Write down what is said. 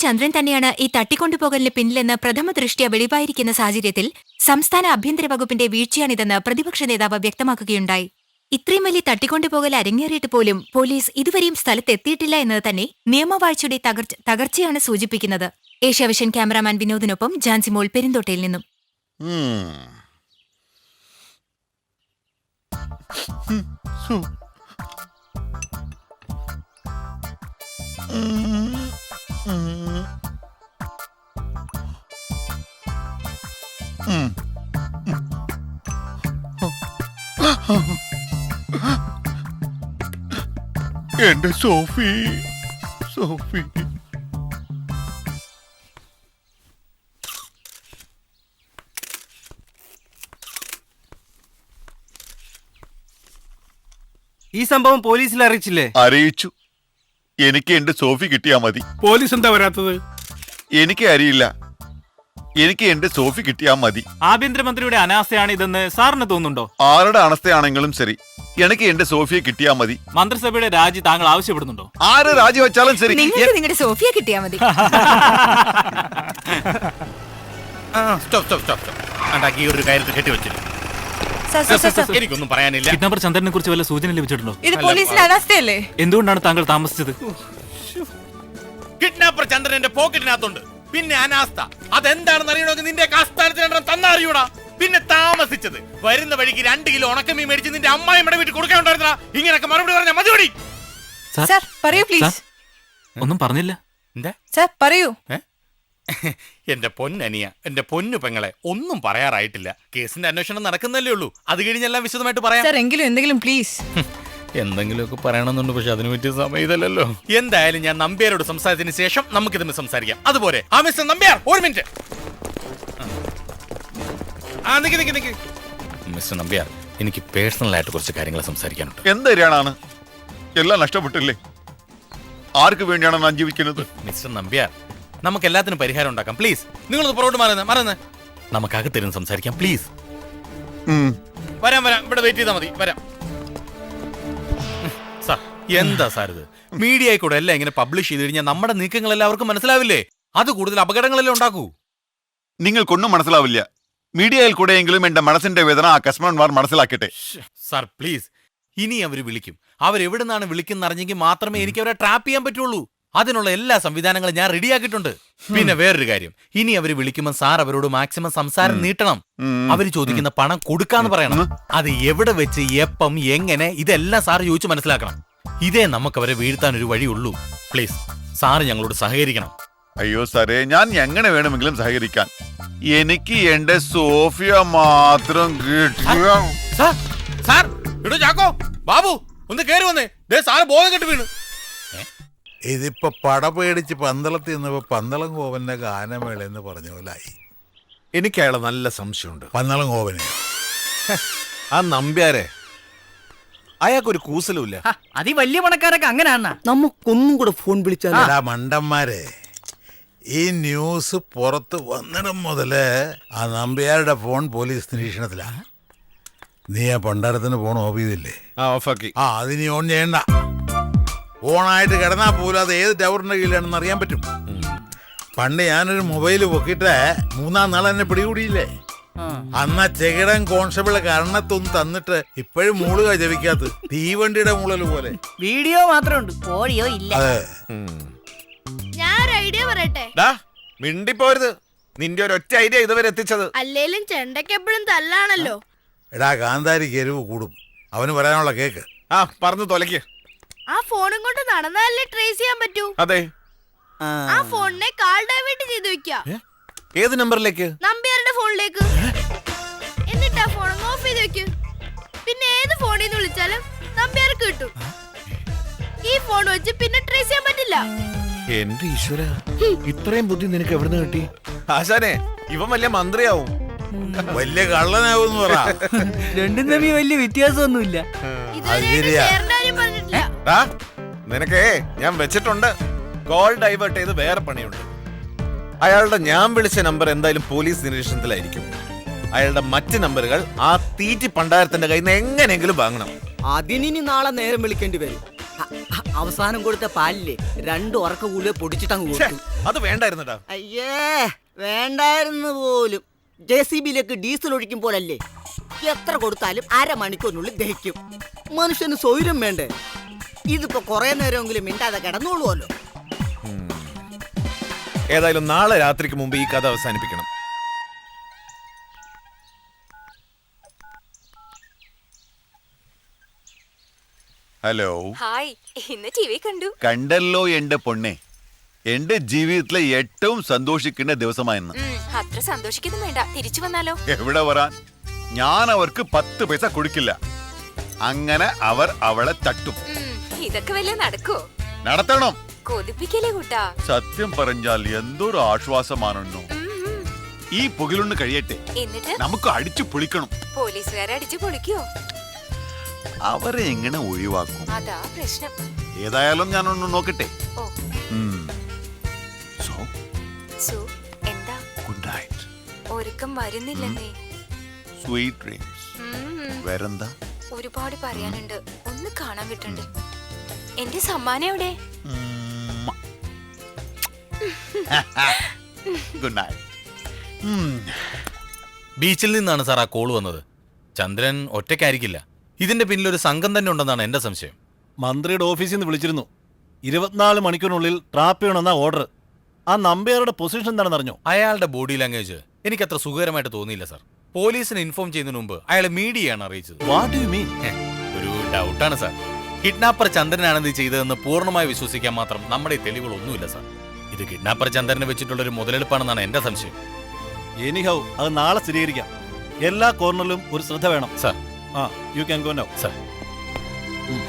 ചന്ദ്രൻ തന്നെയാണ് ഈ തട്ടിക്കൊണ്ടുപോകലിന് പിന്നിലെന്ന് പ്രഥമ ദൃഷ്ട്യാ വെളിവായിരിക്കുന്ന സാഹചര്യത്തിൽ സംസ്ഥാന ആഭ്യന്തര വകുപ്പിന്റെ വീഴ്ചയാണിതെന്ന് പ്രതിപക്ഷ നേതാവ് വ്യക്തമാക്കുകയുണ്ടായി. ഇത്രയും വലിയ തട്ടിക്കൊണ്ടുപോകൽ അരങ്ങേറിയിട്ട് പോലും പോലീസ് ഇതുവരെയും സ്ഥലത്തെത്തിയിട്ടില്ല എന്നത് തന്നെ നിയമവാഴ്ചയുടെ തകർച്ചയാണ് സൂചിപ്പിക്കുന്നത്. ഏഷ്യാവിഷൻ ക്യാമറാമാൻ വിനോദിനൊപ്പം ജാൻസിമോൾ പെരുന്തോട്ടയിൽ നിന്നും. എന്റെ സോഫി, സോഫി. ഈ സംഭവം പോലീസിൽ അറിയിച്ചില്ലേ? അറിയിച്ചു. എനിക്ക് എന്റെ സോഫി കിട്ടിയാ മതി. പോലീസ് എന്താ വരാത്തത്? എനിക്ക് അറിയില്ല. എനിക്ക് എന്റെ സോഫി കിട്ടിയാ മതി. ആഭ്യന്തരമന്ത്രിയുടെ അനാസ്ഥയാണ് ഇതെന്ന് സാറിന് തോന്നുന്നുണ്ടോ? ആരുടെ അണസ്ഥയാണെങ്കിലും ശരി, എനിക്ക് എന്റെ സോഫിയെ കിട്ടിയാ മതി. മന്ത്രിസഭയുടെ രാജി താങ്കൾ ആവശ്യപ്പെടുന്നുണ്ടോ? ആര് രാജിവെച്ചാലും ശരി, നിങ്ങൾക്ക് നിങ്ങളുടെ സോഫിയ കിട്ടിയാ മതി. ഈ ഒരു കാര്യത്തിൽ കെട്ടിവെച്ചിരുന്നു. എനിക്കൊന്നും പറയാനില്ല. കിഡ്നാപ്പർ ചന്ദ്രനെ കുറിച്ച് വല്ല സൂചന ലഭിച്ചിട്ടുണ്ടോ? ഇത് പോലീസിന്റെ അനാസ്ഥയല്ലേ? എന്തുകൊണ്ടാണ് താങ്കൾ താമസിച്ചത്? കിഡ്നാപ്പർ ചന്ദ്രൻ എന്റെ പോക്കറ്റിനകത്തുണ്ട്. പിന്നെ അനാസ്ഥ അതെന്താണെന്ന് അറിയണമെങ്കിൽ നിന്റെ ആസ്ഥാനത്തിന് തന്നാ അറിയൂടാ. പിന്നെ താമസിച്ചത് വരുന്ന വഴിക്ക് 2 കിലോ ഉണക്കമീൻ മേടിച്ച് നിന്റെ അമ്മായിയുടെ വീട്ടിൽ കൊടുക്കാനുണ്ടായിരുന്ന. ഇങ്ങനൊക്കെ മറുപടി പറഞ്ഞാൽ മതിയോടി. സർ പറയൂ പ്ലീസ്. ഒന്നും പറഞ്ഞില്ല. എന്താ സർ പറയൂ. എന്റെ പൊന്നനിയ, എന്റെ പൊന്നു പെങ്ങളെ, ഒന്നും പറയാറായിട്ടില്ല. കേസിന്റെ അന്വേഷണം നടക്കുന്നല്ലേ ഉള്ളൂ. അത് കഴിഞ്ഞെല്ലാം വിശദമായിട്ട് പറയാം. സർ എന്തെങ്കിലും പ്ലീസ്. എന്തെങ്കിലുമൊക്കെ പറയണമെന്നുണ്ട്, പക്ഷെ അതിന് പറ്റിയ സമയം ഇതല്ലല്ലോ. എന്തായാലും ഞാൻ നമ്പ്യാരോട് സംസാരിച്ചതിന് ശേഷം നമുക്കിത് സംസാരിക്കാം. അതുപോലെ ആ മിസ്റ്റർ നമ്പ്യാർ, ഒരു മിനിറ്റ്. മിസ്റ്റർ നമ്പ്യാർ, എനിക്ക് പേഴ്സണൽ ആയിട്ട് കുറച്ച് കാര്യങ്ങൾ സംസാരിക്കാനുണ്ട്. എന്താണ്? എല്ലാം നഷ്ടപ്പെട്ടില്ലേ? ആർക്ക് വേണ്ടിയാണ് ഞാൻ ജീവിക്കുന്നത്? മിസ്റ്റർ നമ്പ്യാർ, നമുക്ക് എല്ലാത്തിനും പരിഹാരം ഉണ്ടാക്കാം. പ്ലീസ് നിങ്ങളൊന്ന് പുറകോട്ട് മാറുന്നേ. നമുക്ക് അകത്തിരുന്ന് സംസാരിക്കാം പ്ലീസ്. വരാം, ഇവിടെ വെയിറ്റ് ചെയ്താൽ മതി. വരാം. സാർ, എന്താ സാർ ഇത്? മീഡിയയിൽ കൂടെ എല്ലാം ഇങ്ങനെ പബ്ലിഷ് ചെയ്ത് കഴിഞ്ഞാൽ നമ്മുടെ നീക്കങ്ങൾ എല്ലാവർക്കും മനസ്സിലാവില്ലേ? അത് കൂടുതൽ അപകടങ്ങളെല്ലാം ഉണ്ടാക്കൂ. നിങ്ങൾക്കൊന്നും മനസ്സിലാവില്ല. മീഡിയയിൽ കൂടെയെങ്കിലും എന്റെ മനസ്സിന്റെ വേദന ആ കസ്മന്മാർ മനസ്സിലാക്കട്ടെ. സാർ പ്ലീസ്, ഇനി അവർ വിളിക്കും. അവരെവിടെ നിന്നാണ് വിളിക്കുന്ന അറിഞ്ഞെങ്കിൽ മാത്രമേ എനിക്ക് അവരെ ട്രാപ്പ് ചെയ്യാൻ പറ്റുള്ളൂ. അതിനുള്ള എല്ലാ സംവിധാനങ്ങളും ഞാൻ റെഡിയാക്കിയിട്ടുണ്ട്. പിന്നെ വേറൊരു കാര്യം, ഇനി അവര് വിളിക്കുമ്പോൾ സാർ അവരോട് മാക്സിമം സംസാരം നീട്ടണം. അവര് ചോദിക്കുന്ന പണം കൊടുക്കാന്ന് പറയണം. അത് എവിടെ വെച്ച്, എപ്പം, എങ്ങനെ, ഇതെല്ലാം സാർ ചോദിച്ചു മനസ്സിലാക്കണം. ഇതേ നമുക്ക് അവരെ വീഴ്ത്താൻ ഒരു വഴിയുള്ളൂ. പ്ലീസ് സാറ് ഞങ്ങളോട് സഹകരിക്കണം. അയ്യോ സാറേ, ഞാൻ എങ്ങനെ വേണമെങ്കിലും സഹകരിക്കാൻ. എനിക്ക് എന്റെ സോഫിയ മാത്രം ചാക്കോ, ബാബു ഒന്ന് കേറി വന്നേ. സാറ് ബോധം കെട്ട് വീണു. ഇതിപ്പോ പട പേടിച്ച് പന്തളത്തിൽ നിന്നപ്പോ പന്തളം കോവന്റെ ഗാനമേള എന്ന് പറഞ്ഞ പോലായി. എനിക്ക് അയാളെ നല്ല സംശയമുണ്ട്. പന്തളം കോവനെ ആ നമ്പ്യാരെ, അയാൾക്കൊരു കൂസലുമില്ല. അതി വലിയ പണക്കാരൊക്കെ അങ്ങനെയാണ്. നമുക്കൊന്നും കൂടെ ഫോൺ വിളിച്ചാൽ. മണ്ടന്മാരെ, ഈ ന്യൂസ് പുറത്ത് വന്നിടം മുതല് ആ നമ്പ്യാരുടെ ഫോൺ പോലീസ് നിരീക്ഷണത്തിലാ. നീ ആ പണ്ടാരത്തിന് ഫോൺ ഓഫ് ചെയ്തില്ലേ? ഓഫാക്കി. അത് നീ ഓൺ ചെയ്യണ്ട. ഓണായിട്ട് കിടന്നാ പോലും അത് ഏത് ടവറിന്റെ കീഴിലാണെന്ന് അറിയാൻ പറ്റും. പണ്ട് ഞാനൊരു മൊബൈല് പൊക്കിട്ട് 3-ാം നാൾ എന്നെ പിടികൂടിയില്ലേ? അന്ന് ചെകിടൻ കോൺസ്റ്റബിള് കരണത്തൊന്നും തന്നിട്ട് ഇപ്പോഴും മൂളുക ജപിക്കാത്ത തീവണ്ടിയുടെ മൂളല് പോലെ. വീഡിയോ മാത്രമുണ്ട്, ഓഡിയോ ഇല്ല. ഞാൻ ഒരു ഐഡിയ പറയട്ടെ. മിണ്ടിപ്പോരുത്. നിന്റെ ഒരു ഒറ്റ ഐഡിയ ഇതുവരെ എത്തിച്ചത്. അല്ലേലും ചെണ്ടയ്ക്ക് എപ്പോഴും തല്ലാണല്ലോ. എടാ, കാന്താരിക്ക് എരിവ് കൂടും. അവന് പറയാനുള്ള കേക്ക്. പറഞ്ഞു തൊലക്ക്. ആ ഫോണും കൊണ്ട് നടന്നാലേ ട്രേസ് ചെയ്യാൻ പറ്റൂ. അതെ, ആ ഫോണിനെ കാൾ ഡൈവേർട്ട് ചെയ്ത് വെക്കാം. ഏത് നമ്പറിലേക്ക്? നമ്പ്യാരുടെ ഫോണിലേക്ക്. എന്നിട്ട് ആ ഫോൺ ഓഫ് ചെയ്ത് വെക്കൂ. പിന്നെ ഏത് ഫോണിൽ നിന്ന് വിളിച്ചാലും നമ്പ്യാർക്ക് കിട്ടും. ഈ ഫോൺ വെച്ച് പിന്നെ ട്രേസ് ചെയ്യാൻ പറ്റില്ല. എന്റെ ഈശ്വര, ഇത്രയും ബുദ്ധി നിനക്ക് എവിടുന്ന് കിട്ടി? ആശാനെ, ഇവൻ വലിയ മന്ത്രിയാവും. വലിയ കള്ളനാവും പറ. രണ്ടും തമ്മിൽ വലിയ വ്യത്യാസമൊന്നുമില്ല. നിനക്കേ ഞാൻ വെച്ചിട്ടുണ്ട്. കോൾ ഡൈവേർട്ട് ചെയ്ത് വേറെ പണിയുണ്ട്. അയാളുടെ ഞാൻ വിളിച്ച നമ്പർ എന്തായാലും പോലീസ് നിരീക്ഷണത്തിലായിരിക്കും. അയാളുടെ മറ്റ് നമ്പറുകൾ ആ തീറ്റി പണ്ടാരത്തിന്റെ കയ്യിൽ നിന്ന് എങ്ങനെയെങ്കിലും വാങ്ങണം. അതിനി നാളെ നേരം വിളിക്കേണ്ടി വരും. അവസാനം കൊടുത്ത പാലില്ലേ 2 ഉറക്ക കൂലിയെ പൊടിച്ചിട്ടങ്ങ് ഛെ, കൊടുത്തു. അത് വേണ്ടായിരുന്നടാ. അയ്യേ വേണ്ടായിരുന്നു പോലും. JCB-യിലേക്ക് ഡീസൽ ഒഴിക്കും പോലല്ലേ. എത്ര കൊടുത്താലും 1/2 മണിക്കൂറിനുള്ളിൽ ദഹിക്കും. മനുഷ്യന് സ്വൈര്യം വേണ്ടേ? ഇതിപ്പോ കുറെ നേരമെങ്കിലും മിണ്ടാതെ കിടന്നോളൂല്ലോ. ഏതായാലും നാളെ രാത്രിക്ക് മുമ്പ് ഈ കഥ അവസാനിപ്പിക്കണം. ഹലോ. ഹായ്, ഇന്ന് ടി വി കണ്ടു. കണ്ടല്ലോ എന്റെ പൊണ്ണെ, എന്റെ ജീവിതത്തിലെ ഏറ്റവും സന്തോഷിക്കേണ്ട ദിവസമായിരുന്നു. അത്ര സന്തോഷിക്കുന്നു വേണ്ട, തിരിച്ചു വന്നാലോ? എവിടെ വരാൻ? ഞാൻ അവർക്ക് 10 പൈസ കൊടുക്കില്ല. അങ്ങനെ അവർ അവളെ തട്ടും. ഇതൊക്കെ വല്ല നടക്കോ? നടത്തണം. കൊതിപ്പിക്കലേ കൂട്ടാ. സത്യം പറഞ്ഞാൽ എന്തൊരു ആശ്വാസമാണെന്നോ. ഈ പുകലൊന്ന് കഴിയട്ടെ, എന്നിട്ട് നമുക്ക് അടിച്ചു പൊളിക്കണം. പോലീസുകാരെ അടിച്ചു പൊളിക്കോ? അവരെ എങ്ങനെ ഒഴിവാക്കും? അതാ പ്രശ്നം. ഏതായാലും ഞാനൊന്ന് നോക്കട്ടെ. ഓ. സു, എന്താ? Good night. ഒരുക്കം വരുന്നില്ലെന്നേ. Sweet dreams. വേറെന്താ? ഒരുപാട് പറയാനുണ്ട്, ഒന്ന് കാണാൻ കിട്ടണ്ട്. എന്റെ സമ്മാനം എവിടെ? Good night. ബീച്ചിൽ നിന്നാണ് സാർ ആ കോൾ വന്നത്. ചന്ദ്രൻ ഒറ്റയ്ക്കായിരിക്കില്ല. ഇതിന്റെ പിന്നിൽ ഒരു സംഘം തന്നെ ഉണ്ടെന്നാണ് എന്റെ സംശയം. മന്ത്രിയുടെ ഓഫീസിൽ നിന്ന് വിളിച്ചിരുന്നു. 24 മണിക്കൂറിനുള്ളിൽ ട്രാപ്പ് ചെയ്യണമെന്ന ഓർഡർ. ആ നമ്പേറുടെ പൊസിഷൻ എന്താണെന്ന് അറിഞ്ഞോ? അയാളുടെ ബോഡി ലാംഗ്വേജ് എനിക്കത്ര സുഖകരമായിട്ട് തോന്നിയില്ല സാർ. പോലീസിനെ ഇൻഫോം ചെയ്യുന്നതിന് മുമ്പ് അയാളെ മീഡിയയാണ് അറിയിച്ചത്. What do you mean? ഒരു ഡൗട്ടാണ് സാർ. കിഡ്നാപ്പർ ചന്ദ്രനാണ് ഇത് ചെയ്തതെന്ന് പൂർണ്ണമായി വിശ്വസിക്കാൻ മാത്രം നമ്മുടെ ഈ തെളിവുകളൊന്നുമില്ല സാർ. ഇത് കിഡ്നാപ്പർ ചന്ദ്രനെ വെച്ചിട്ടുള്ളൊരു മുതലെടുപ്പാണെന്നാണ് എന്റെ സംശയം. എനിഹൗ അത് നാളെ സ്ഥിരീകരിക്കാം. എല്ലാ കോർണറിലും ഒരു ശ്രദ്ധ വേണം. Sir. You can go now. Sir. ഉം.